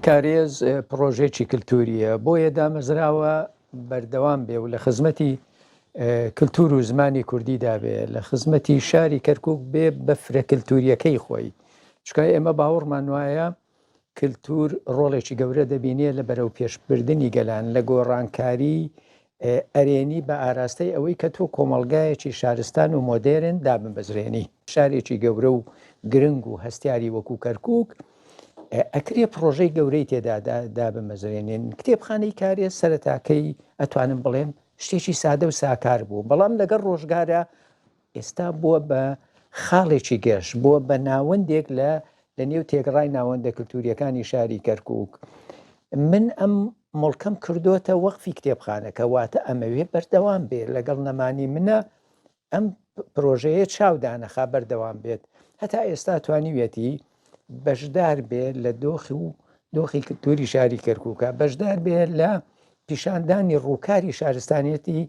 کارێز پرۆژێکی کللتوریە بۆیە دامەزراوە بەردەوام بێ و لە خزمەتی کللتور و زمانی کوردیدا بێ لە خزمەتی شاری کەرکووک بێ بەفرە کللتوریەکەی خۆی چکە ئێمە باوەڕمان وایە کللتور ڕۆڵێکی گەورە دەبینێ لە بەرەو پێشبردننی گەلان لە گۆڕانکاری ئەرێنی بە ئاراستەی ئەوەی کە تۆ کۆمەلگایەکی شارستان و مۆدێرن دابمبەزرێنی شارێکی گەورە و گرنگ و هەستیاری وەکو کەرکووک ئەکرێ پرۆژەی گەورەی تێدا دابمەزرێنین کتێبخانەی کارێ سەرەتاکەی ئەتوانم بڵێم شتێکی سادە و ساکار بوو بەڵام لەگەڵ ڕۆژگارە ئێستا بووە بە خاڵێکی گەشت بووە بە ناوەندێک لە نێو تێگەڕای ناوەندە کللتوریەکانی شاری کەرکووک من ئەم مڵکەم کردوتە وەقفی کتێبخانەکە واتە ئەمەوێ بەردەوام بێت لەگەڵ نەمانی منە ئەم پرۆژەیە چاودانەخا بەردەوام بێت هەتا ئێستا توانیوێتی بەشدار بێت لە دۆخی کللتوری شاری کەرکووکە بەشدار بێت لە پیشاندانی ڕووکاری شارستانیەتی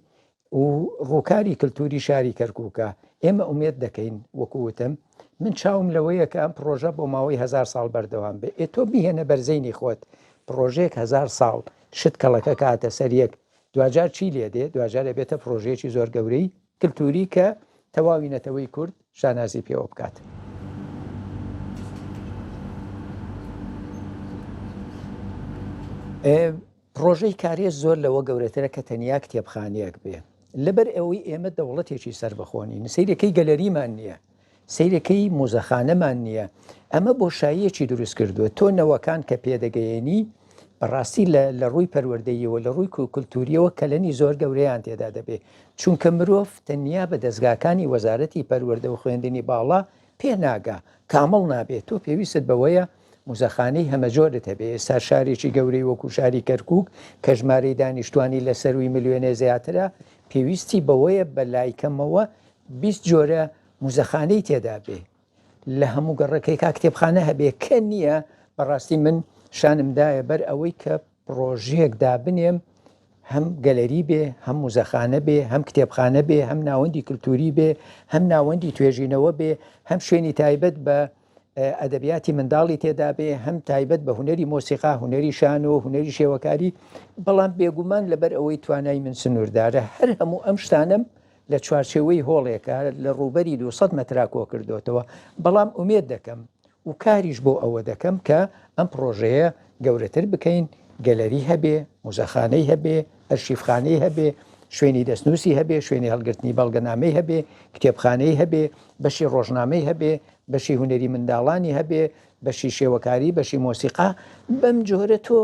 و ڕووکاری کللتوری شاری کەرکووکە ئێمە ئومێد دەکەین وەکووتم من چاوم لەوەیە کە ئەم پرۆژە بۆ ماوەی 1000 ساڵ بەردەوام بێ تۆ بیهێنە بەرزەینی خۆت پرۆژەیەک 1000 ساڵ شت کەڵەکە کاتە سەریەک دوجار چی لێ دێ دوجار لەبێتە پرۆژەیەکی زۆر گەورەی کللتوری کە تەواوی نەتەوەی کورد شانازی پێوە بکات. پرۆژەی کارێز زۆر لەوە گەورەترە کە تەنیا کتێبخانەیەک بێ لەبەر ئەوەی ئێمە دەوڵەتێکی سربەخۆنین سەیرەکەی گەلەریمان نییە سەیرەکەی مۆزەخانەمان نییە ئەمە بۆشاییەکی دروست کردووە تۆ نەوەکان کە پێدەگەیەنی بەڕاستی لە ڕووی پەروەردەییەوە لە ڕووی کولتوریەوە کەلەنی زۆر گەورەیان تێدا دەبێت چونکە مرۆڤ تەنیا بە دەستگاکانی وەزارەتی پەروەردە و خوێندنی باڵا پێ ناگا کامەڵ نابێت تۆ پێویست بەوەیە موزەخانەی هەمەجۆرت هەبێ ئێستا شارێکی گەورەی وەکو شاری کەرکووک کە ژمارەی دانیشتوانی لە سەروی ملیۆنێ زیاترە پێویستی بەوەیە بە لایکەمەوە 20 جۆرە موزەخانەی تێدا بێ لە هەموو گەڕەکەی کا کتێبخانە هەبێ کە نییە بەڕاستی من شانمدایە بەر ئەوەی کە پرۆژەیەک دابنێم هەم گەلەری بێ هەم موزەخانە بێ هەم کتێبخانە بێ هەم ناوەندی کللتوری بێ هەم ناوەندی توێژینەوە بێ هەم شوێنی تایبەت بە ئەدەبیاتی منداڵی تێدا بێ هەم تایبەت بە هوەری مۆسیقا هوەری شان و هوەری شێوەکاری بەڵام بێگومان لەبەر ئەوەی توانای من سنووردارە هەر هەموو ئەم شتانم لە چوارچێوەی هۆڵێکە لە ڕووبەری 200 مەتراکۆ کردوتەوە بەڵام ئومێد دەکەم و کاریش بۆ ئەوە دەکەم کە ئەم پرۆژەیە گەورەتر بکەین گەلەری هەبێ موزەخانەی هەبێ ئەرشیفخانەی هەبێ شوێنی دەستنووسی هەبێ شوێنی هەڵگرتنی بەڵگەنامەی هەبێ کتێبخانەی هەبێ بەشی ڕۆژنامەی هەبێ بەشی هوەری منداڵانی هەبێ بەشی شێوەکاری بەشی مۆسیقا بەم جۆرە تۆ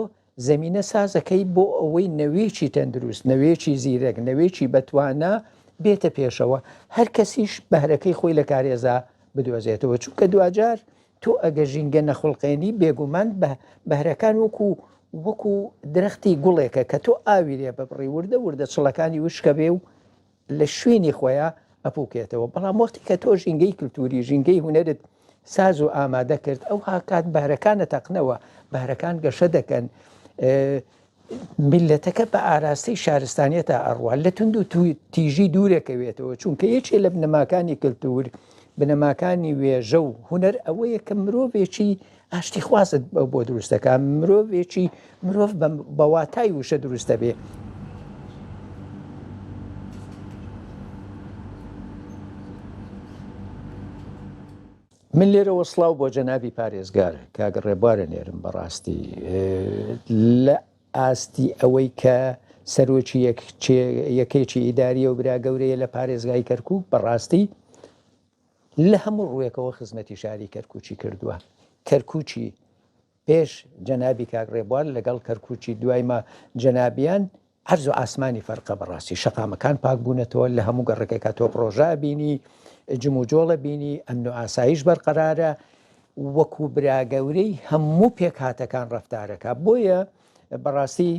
زەمینە سازەکەی بۆ ئەوەی نەوێکی تەندروست نەوێکی زیرەک نەوێکی بەتوانە بێتە پێشەوە هەر کەسیش بەهرەکەی خۆی لە کارێزا بدۆزێتەوە چونکە دوجار تۆ ئەگە ژینگە نەخڵقێنی بێگومان بەهرەکان وەکو درەختی گوڵێکە کە تۆ ئاوی لێ ببڕی وردە چڵەکانی وشکە بێ و لە شوێنی خۆیان ئەپوکێتەوە بەڵام وەختی کە تۆ ژینگەی کللتوری ژینگەی هوەرت ساز و ئامادە کرد ئەو هاکات بەهرەکانە تەقنەوە بەهرەکان گەشە دەکەن میلەتەکە بە ئاراستەی شارستانیەتە ئەڕوان لە تونند و تیژی دوورێکەوێتەوە چونکە یەکێ لە بنەماکانی کللتور بنەماکانی وێژە و هوەر ئەوەیە کە مرۆڤێکی ئاشتی خوازت بۆ دروستەکە مرۆڤ بەواتای وشە دروستە بێ من لێرەوە سڵاو بۆ جەنابی پارێزگار کاگە ڕێبوارە نێرم بەڕاستی لە ئاستی ئەوەی کە سەرۆکی یەکێکی ئیداریە و برا گەورەیە لە پارێزگای کەرکووک بەڕاستی لە هەموو ڕوویەکەوە خزمەتی شاری کەرکووچی کردووە کەرکووچی پێش جەنابی کاک ڕێبوار لەگەڵ کەرکووچی دوایمە جەنابیان عەرز و ئاسمانی فەرقە بەڕاستی شەقامەکان پاک بوونەتەوە لە هەموو گەڕەکەی کە تۆ پرۆژە بینی جم و جۆڵە بینی ئەمن و ئاسایش بەرقەرارە وەکو براگەورەی هەموو پێک هاتەکان ڕەفتارەکە بۆیە بەڕاستی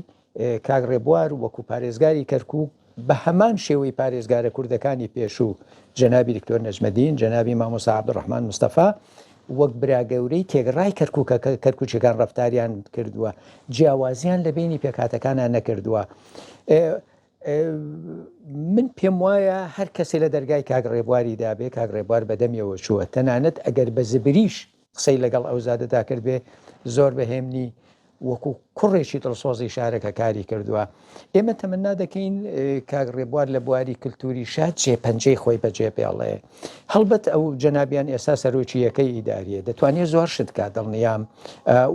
کاک ڕێبوار وەکو پارێزگاری کەرکووک بە هەمان شێوەی پارێزگارە کوردەکانی پێشوو جەنابی دکتۆر نەجمەدین جەنابی مامۆستا عەبدوڕەحمان مستەفا وەک براگەورەی تێگەڕای کەرکووکەکان ڕەفتاریان کردووە جیاوازیان لە بینی پێکهاتەکانیان نەکردووە من پێم وایە هەر کەسێ لە دەرگای کاک ڕێبواری دابێ کاک ڕێبوار بەدەمیەوە چووە تەنانەت ئەگەر بە زبریش قسەی لەگەڵ ئەو زادەدا کرد بێ زۆر بەهێمنی وەکو کوڕێکی دڵسۆزی شارەکە کاری کردووە. ئێمە تەمەنا دەکەین کاک ڕێبوار لە بواری کللتوری شاد جێپەنجەی خۆی بەجێ پێڵێ. هەڵبەت ئەو جەنابیان ئێستا سەرۆکی یەکەی ئیداریە دەتوانێت زۆر شت کا دڵنیام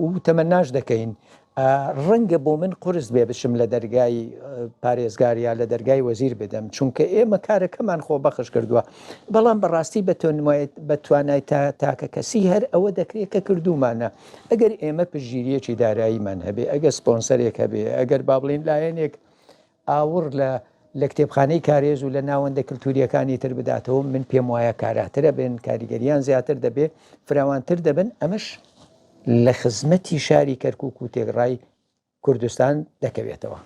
و تەمەناش دەکەین. ڕەنگە بۆ من قرس بێ بشم لە دەرگای پارێزگاریا لە دەرگای وەزیر بدەم چونکە ئێمە کارەکەمان خۆ بەخش کردووە بەڵام بەڕاستی بەتوانای تاکە کەسی هەر ئەوە دەکرێت کە کردومانە ئەگەر ئێمە پژگیریەکی داراییمان هەبێ ئەگەر سپۆنسەرێک هەبێ ئەگەر با بڵین لایەنێک ئاور لە کتێبخانەی کارێز و لە ناوەندە کللتوریەکانی تر بداتەوە من پێم وایە کاراترە بن کاریگەریان زیاتر دەبێ فراوانتر دەبن ئەمەش لە خزمەتی شاری کەرکووک و تێگڕای کوردستان دەکەوێتەوە.